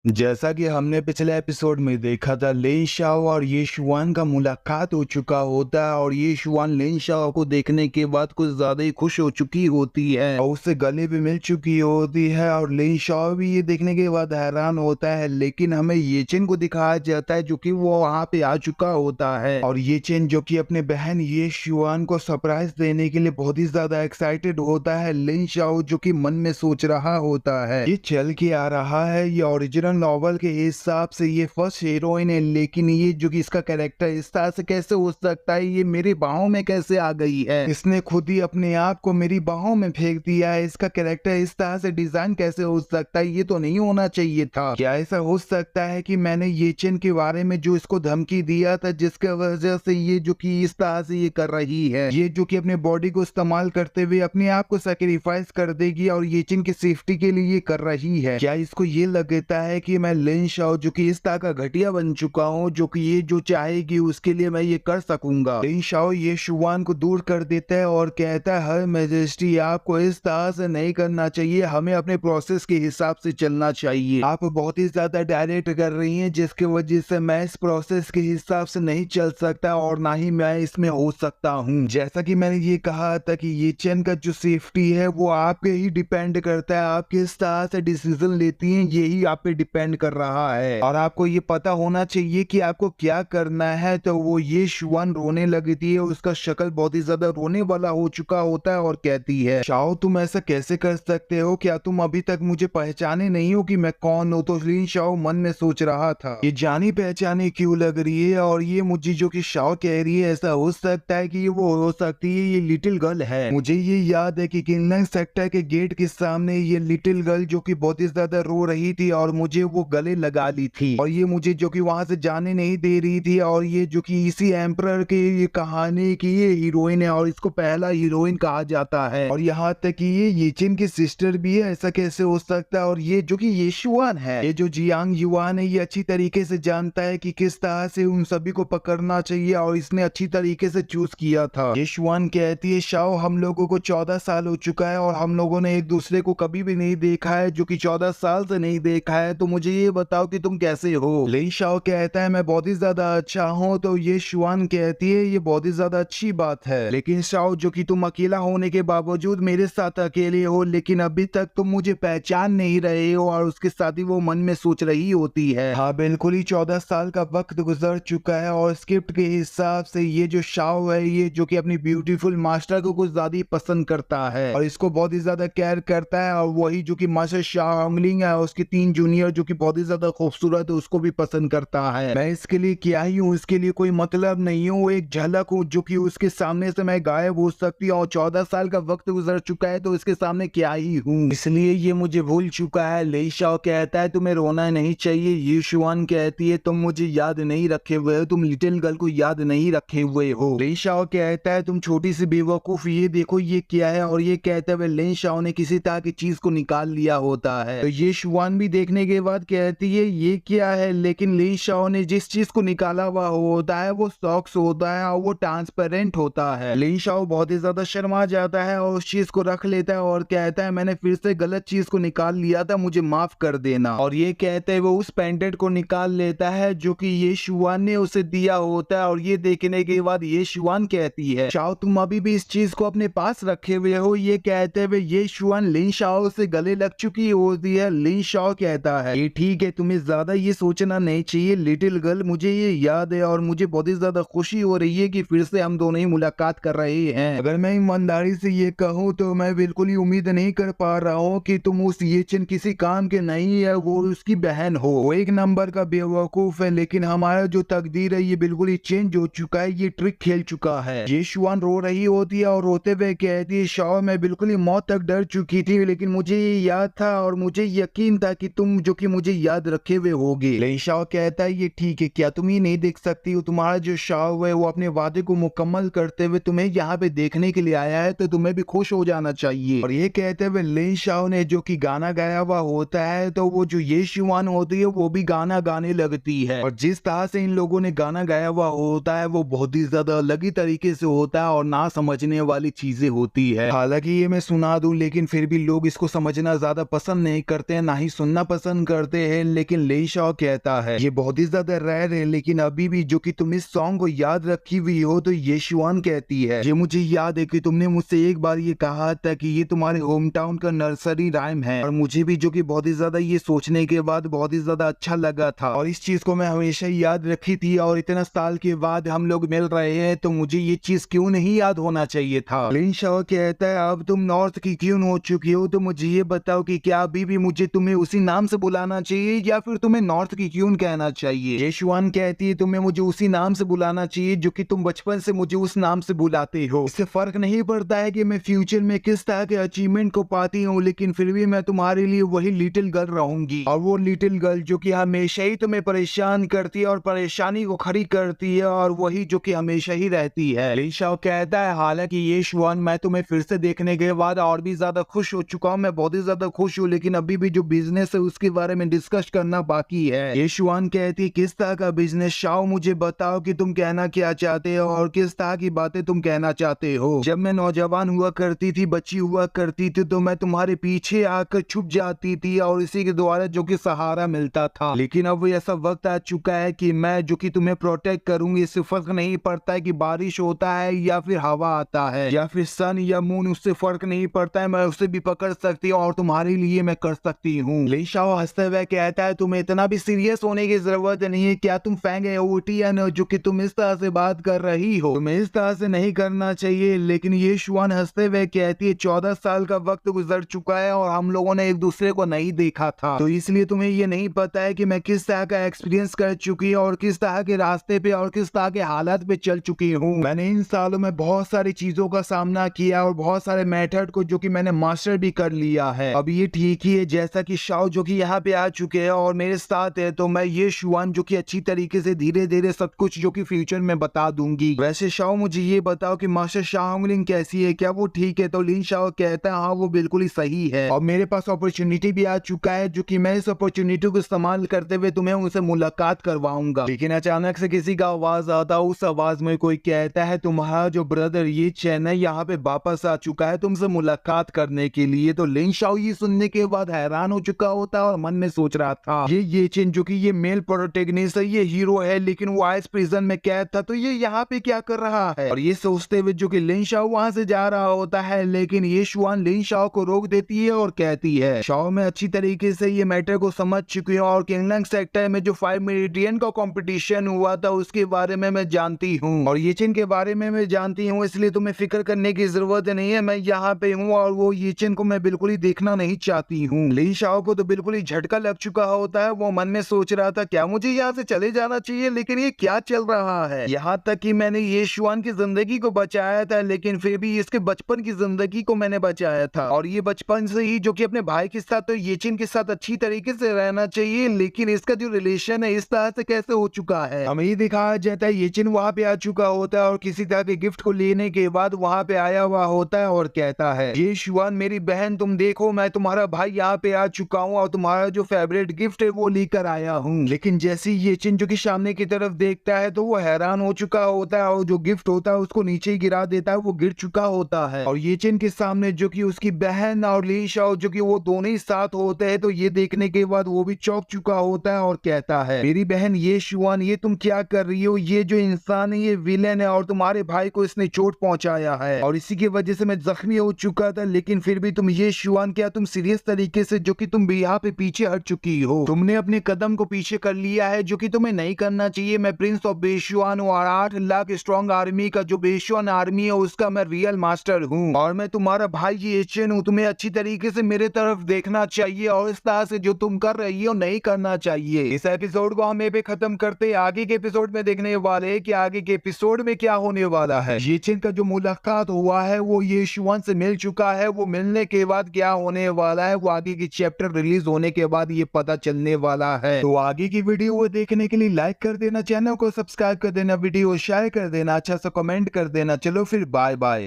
जैसा कि हमने पिछले एपिसोड में देखा था, लिन शाओ और ये शुआन का मुलाकात हो चुका होता है और ये शुआन लिन शाओ को देखने के बाद कुछ ज्यादा ही खुश हो चुकी होती है और उससे गले भी मिल चुकी होती है और लिन शाओ भी ये देखने के बाद हैरान होता है। लेकिन हमें ये चेन को दिखाया जाता है जो कि वो वहाँ पे आ चुका होता है और ये चेन जो कि अपने बहन ये शुआन को सरप्राइज देने के लिए बहुत ही ज्यादा एक्साइटेड होता है। लिन शाओ जो कि मन में सोच रहा होता है ये चल के आ रहा है, ये ओरिजिनल नॉवल के हिसाब से ये फर्स्ट हीरोइन है, लेकिन ये जो कि इसका कैरेक्टर इस तरह से कैसे हो सकता है, ये मेरी बाहों में कैसे आ गई है, इसने खुद ही अपने आप को मेरी बाहों में फेंक दिया है, इसका कैरेक्टर इस तरह से डिजाइन कैसे हो सकता है, ये तो नहीं होना चाहिए था। क्या ऐसा हो सकता है कि मैंने ये चेन के बारे में जो इसको धमकी दिया था जिसके वजह से ये जो कि इस तरह से ये कर रही है, ये जो कि अपने बॉडी को इस्तेमाल करते हुए अपने आप को सेक्रीफाइस कर देगी और ये चेन की सेफ्टी के लिए ये कर रही है। क्या इसको ये लगता है कि मैं लिन शाओ जो कि इस तरह का घटिया बन चुका हूँ जो कि ये जो चाहेगी उसके लिए मैं ये कर सकूंगा। लिन शाओ ये शुआन को दूर कर देता है और कहता है, हर मैजेस्टी आपको इस तरह से नहीं करना चाहिए, हमें अपने प्रोसेस के हिसाब से चलना चाहिए, आप बहुत ही ज्यादा डायरेक्ट कर रही हैं जिसकी वजह से मैं इस प्रोसेस के हिसाब से नहीं चल सकता और ना ही मैं इसमें हो सकता हूँ। जैसा कि मैंने ये कहा था कि ये चेन का जो सेफ्टी है वो आपके ही डिपेंड करता है, आप किस तरह से डिसीजन लेती हैं यही आप पे डिपेंड कर रहा है और आपको ये पता होना चाहिए कि आपको क्या करना है। तो वो ये शुआन रोने लगती है, उसका शक्ल बहुत ही ज्यादा रोने वाला हो चुका होता है और कहती है, शाओ तुम ऐसा कैसे कर सकते हो, क्या तुम अभी तक मुझे पहचाने नहीं हो कि मैं कौन हूँ। तो लिन शाओ मन में सोच रहा था ये जानी पहचानी क्यों लग रही है और ये मुझे जो कि शाओ कह रही है ऐसा हो सकता है कि ये वो हो सकती है ये लिटिल गर्ल है। मुझे ये याद है कि किनलैंग सेक्टर के गेट के सामने ये लिटिल गर्ल जो कि बहुत ही ज्यादा रो रही थी और मुझे वो गले लगा ली थी और ये मुझे जो कि वहां से जाने नहीं दे रही थी और ये जो कि इसी एम्परर के ये कहानी की ये हीरोइन है और इसको पहला हीरोइन कहा जाता है और यहाँ तक कि ये चिन की सिस्टर भी है, ऐसा कैसे हो सकता है। और ये जो कि ये शुआन है, ये जो जियांग युआन है, ये अच्छी तरीके से जानता है कि किस तरह से उन सभी को पकड़ना चाहिए और इसने अच्छी तरीके से चूज किया था। ये शुआन कहती है, शाओ हम लोगों को 14 साल हो चुका है और हम लोगों ने एक दूसरे को कभी भी नहीं देखा है, जो कि 14 साल से नहीं देखा है, तो मुझे ये बताओ कि तुम कैसे हो। लिन शाओ कहता है मैं बहुत ही ज्यादा अच्छा हूँ। तो ये शुआन कहती है ये बहुत ही ज्यादा अच्छी बात है, लेकिन शाओ जो कि तुम अकेला होने के बावजूद मेरे साथ अकेले हो, लेकिन अभी तक तुम मुझे पहचान नहीं रहे हो। और उसके साथ ही वो मन में सोच रही होती है, हाँ बिल्कुल ही 14 साल का वक्त गुजर चुका है और स्क्रिप्ट के हिसाब से ये जो शाओ है ये जो कि अपनी ब्यूटीफुल मास्टर को कुछ ज्यादा ही पसंद करता है और इसको बहुत ही ज्यादा केयर करता है और वही जो कि मास्टर शाओलिंग है उसके 3 जूनियर जो कि बहुत ही ज्यादा खूबसूरत है उसको भी पसंद करता है। मैं इसके लिए क्या ही हूँ, इसके लिए कोई मतलब नहीं हूँ, एक झलक हूँ जो कि उसके सामने से मैं गायब हो सकती हूँ और 14 साल का वक्त गुजर चुका है तो इसके सामने क्या ही हूँ, इसलिए ये मुझे भूल चुका है। लिन शाओ कहता है तुम्हें रोना नहीं चाहिए। ये शुआन कहती है तुम मुझे याद नहीं रखे हुए हो, तुम लिटिल गर्ल को याद नहीं रखे हुए हो। लिन शाओ कहता है तुम छोटी सी बेवकूफ, ये देखो ये क्या है, और ये कहते हुए लिन शाओ ने किसी तरह की चीज को निकाल लिया होता है। तो ये शुआन भी देखने के बाद कहती है ये क्या है, लेकिन लिन शाओ ने जिस चीज को निकाला हुआ होता है वो सॉक्स होता है और वो ट्रांसपेरेंट होता है। लिन शाओ बहुत ही ज्यादा शर्मा जाता है और उस चीज को रख लेता है और कहता है मैंने फिर से गलत चीज को निकाल लिया था, मुझे माफ कर देना। और ये कहते हुए वो उस पेंडेंट को निकाल लेता है जो कि ये शुआन ने उसे दिया होता है और ये देखने के बाद ये शुआन कहती है शाओ तुम अभी भी इस चीज को अपने पास रखे हुए हो। ये कहते हुए ये शुआन लिन शाओ से गले लग चुकी होती है। लिन शाओ कहता है ये ठीक है, तुम्हें ज्यादा ये सोचना नहीं चाहिए लिटिल गर्ल, मुझे ये याद है और मुझे बहुत ही ज्यादा खुशी हो रही है कि फिर से हम दोनों ही मुलाकात कर रहे हैं। अगर मैं ईमानदारी से ये कहूँ तो मैं बिल्कुल ही उम्मीद नहीं कर पा रहा हूँ कि तुम उस ये चिन किसी काम के नहीं है, वो उसकी बहन हो, वो एक नंबर का बेवकूफ है, लेकिन हमारा जो तकदीर है ये बिल्कुल ही चेंज हो चुका है, ये ट्रिक खेल चुका है। ये शुआन रो रही होती है और रोते हुए कहती है शाओ मैं बिल्कुल ही मौत तक डर चुकी थी, लेकिन मुझे ये याद था और मुझे यकीन था कि तुम जो कि मुझे याद रखे हुए होगे। लिन शाओ कहता है ये ठीक है, क्या तुम ये नहीं देख सकती हो, तुम्हारा जो शाओ है वो अपने वादे को मुकम्मल करते हुए तुम्हें यहाँ पे देखने के लिए आया है, तो तुम्हें भी खुश हो जाना चाहिए। और ये कहते हुए लिन शाओ ने जो कि गाना गाया हुआ होता है तो वो जो ये शुआन होती है वो भी गाना गाने लगती है और जिस तरह से इन लोगों ने गाना गाया हुआ होता है वो बहुत ही ज्यादा अलग ही तरीके से होता है और ना समझने वाली चीजें होती है। हालांकि ये मैं सुना दूं लेकिन फिर भी लोग इसको समझना ज्यादा पसंद नहीं करते हैं, ना ही सुनना पसंद करते हैं, लेकिन ले शाओ कहता है ये बहुत ही ज्यादा रेयर है, लेकिन अभी भी जो कि तुम इस सॉन्ग को याद रखी हुई हो। तो ये शुआन कहती है ये मुझे याद है कि तुमने मुझसे एक बार ये कहा था कि ये तुम्हारे होम टाउन का नर्सरी राइम है, और मुझे भी जो कि बहुत ही ज्यादा ये सोचने के बाद बहुत ही ज्यादा अच्छा लगा था, और इस चीज को मैं हमेशा याद रखी थी, और इतना साल के बाद हम लोग मिल रहे हैं तो मुझे ये चीज क्यों नहीं याद होना चाहिए था। लिन शाओ कहता है अब तुम नॉर्थ की क्यों हो चुकी हो, तो मुझे ये बताओ कि क्या अभी भी मुझे तुम्हें उसी नाम से बुलाना चाहिए या फिर तुम्हें नॉर्थ की क्यों कहना चाहिए। ये शुआन कहती है तुम्हें मुझे उसी नाम से बुलाना चाहिए जो कि तुम बचपन से मुझे उस नाम से बुलाते हो। इससे फर्क नहीं पड़ता है कि मैं फ्यूचर में किस तरह के अचीवमेंट को पाती हूँ, लेकिन फिर भी मैं तुम्हारे लिए वही लिटिल गर्ल रहूंगी, और वो लिटिल गर्ल जो कि हमेशा ही तुम्हें परेशान करती है और परेशानी को खड़ी करती है, और वही जो कि हमेशा ही रहती है। लिन शाओ कहता है हालांकि ये शुआन मैं तुम्हें फिर से देखने के बाद और भी ज्यादा खुश हो चुका हूँ, मैं बहुत ही ज्यादा खुश हूँ, लेकिन अभी भी जो बिजनेस है उसके बारे में डिस्कस करना बाकी है। ये शुआन कहती है किस तरह का बिजनेस। शाओ मुझे बताओ कि तुम कहना क्या चाहते हो और किस तरह की बातें तुम कहना चाहते हो। जब मैं नौजवान हुआ करती थी, बच्ची हुआ करती थी, तो मैं तुम्हारे पीछे आकर छुप जाती थी और इसी के द्वारा जो कि सहारा मिलता था, लेकिन अब ऐसा वक्त आ चुका है कि मैं जो कि तुम्हें प्रोटेक्ट करूंगी। इससे फर्क नहीं पड़ता है कि बारिश होता है या फिर हवा आता है या फिर सन या मून, उससे फर्क नहीं पड़ता है, मैं उसे भी पकड़ सकती हूँ और तुम्हारे लिए मैं कर सकती हूँ। ले शाओ हंसते हुए कहता है तुम्हें इतना भी सीरियस होने की जरूरत नहीं है, क्या तुम फैंग ओटियन जो कि तुम इस तरह से बात कर रही हो, तुम्हें इस तरह से नहीं करना चाहिए। लेकिन ये शुआन हंसते हुए कहती है 14 साल का वक्त गुजर चुका है और हम लोगों ने एक दूसरे को नहीं देखा था, तो इसलिए तुम्हें ये नहीं पता है कि मैं किस तरह का एक्सपीरियंस कर चुकी हूँ और किस तरह के रास्ते पे और किस तरह के हालात पे चल चुकी हूँ। मैंने इन सालों में बहुत सारी चीजों का सामना किया और बहुत सारे मेथड को जो कि मैंने मास्टर भी कर लिया है। अब ये ठीक ही है जैसा कि शाओ जो कि यहाँ पे आ चुके हैं और मेरे साथ है, तो मैं ये शुआन जो कि अच्छी तरीके से धीरे धीरे सब कुछ जो कि फ्यूचर में बता दूंगी। वैसे शाओ मुझे ये बताओ कि मास्टर शाओलिंग कैसी है, क्या वो ठीक है। तो लिन शाओ कहता है हाँ वो बिल्कुल ही सही है, और मेरे पास अपॉर्चुनिटी भी आ चुका है जो कि मैं इस अपॉर्चुनिटी को इस्तेमाल करते हुए तुम्हें उनसे मुलाकात करवाऊंगा। लेकिन अचानक से किसी का आवाज आता, उस आवाज में कोई कहता है तुम्हारा जो ब्रदर ये चेन्नई यहाँ पे वापस आ चुका है तुमसे मुलाकात करने के लिए। तो लिन शाओ ये सुनने के बाद हैरान हो चुका होता है और मन में सोच रहा था ये चेन जो कि ये मेल प्रोटैगनिस्ट है, ये हीरो है, लेकिन वो आइस प्रिजन में कैद था, तो ये यहाँ पे क्या कर रहा है। और ये सोचते हुए जो कि लिन शाओ वहां से जा रहा होता है, लेकिन ये शुआन लिन शाओ को रोक देती है और कहती है शाओ मैं अच्छी तरीके से ये मैटर को समझ चुकी हूँ और किंगलंग सेक्टर में जो 5 मेरिडियन का कंपटीशन हुआ था उसके बारे में मैं जानती हूँ, और ये चेन के बारे में मैं जानती हूँ, इसलिए तुम्हें फिक्र करने की जरूरत नहीं है, मैं यहाँ पे हूँ और वो ये चेन को मैं बिल्कुल ही देखना नहीं चाहती हूँ। लिन शाओ को तो बिल्कुल ही झटका लग चुका होता है, वो मन में सोच रहा था क्या मुझे यहाँ से चले जाना चाहिए, लेकिन ये क्या चल रहा है। यहाँ तक कि मैंने ये शुआन की जिंदगी को बचाया था, लेकिन फिर भी इसके बचपन की जिंदगी को मैंने बचाया था, और ये बचपन से ही जो कि अपने भाई के साथ तो येचिन के साथ अच्छी तरीके से रहना चाहिए, लेकिन इसका जो रिलेशन है इस तरह से कैसे हो चुका है। हमें ये दिखाया जाता है येचिन वहाँ पे आ चुका होता है और किसी तरह के गिफ्ट को लेने के बाद वहाँ पे आया हुआ होता है और कहता है ये शुआन मेरी बहन तुम देखो मैं तुम्हारा भाई यहाँ पे आ चुका हूँ और तुम्हारा जो फेवरेट गिफ्ट है वो लेकर आया हूँ। लेकिन जैसे येचिन जो कि सामने की तरफ देखता है तो वो हैरान हो चुका होता है और जो गिफ्ट होता है उसको नीचे ही गिरा देता है, वो गिर चुका होता है, और येचिन के सामने जो कि उसकी बहन और लिन शाओ जो कि वो दोनों ही साथ होते हैं, तो ये देखने के बाद वो भी चौंक चुका होता है और कहता है मेरी बहन ये शुआन ये तुम क्या कर रही हो, ये जो इंसान है ये विलेन है और तुम्हारे भाई को इसने चोट पहुंचाया है और इसी की वजह से मैं जख्मी हो चुका था, लेकिन फिर भी तुम ये शुआन क्या तुम सीरियस तरीके से जो कि तुम भी यहाँ पे पीछे हट चुकी हो, तुमने अपने कदम को पीछे कर लिया है जो कि तुम्हें नहीं करना चाहिए। मैं प्रिंस ऑफ बेशुआन हूँ और 8 लाख स्ट्रॉन्ग आर्मी का जो बेशुआन आर्मी है उसका मैं रियल मास्टर हूँ, और मैं तुम्हारा भाई येचिन हूँ, तुम्हें अच्छी तरीके से मेरे तरफ देखना चाहिए और इस तरह से जो तुम कर रही हो नहीं करना चाहिए। इस एपिसोड को हम पे खत्म करते आगे के एपिसोड में देखने वाले हैं कि आगे के एपिसोड में क्या होने वाला है। येचिन का जो मुलाकात हुआ है वो ये शुआन से मिल चुका है, वो मिलने के बाद क्या होने वाला है वो आगे की चैप्टर रिलीज होने के बाद ये पता चलने वाला है। तो आगे की वीडियो को देखने के लिए लाइक कर देना, चैनल को सब्सक्राइब कर देना, वीडियो शेयर कर देना, अच्छा सा कमेंट कर देना। चलो फिर बाय बाय।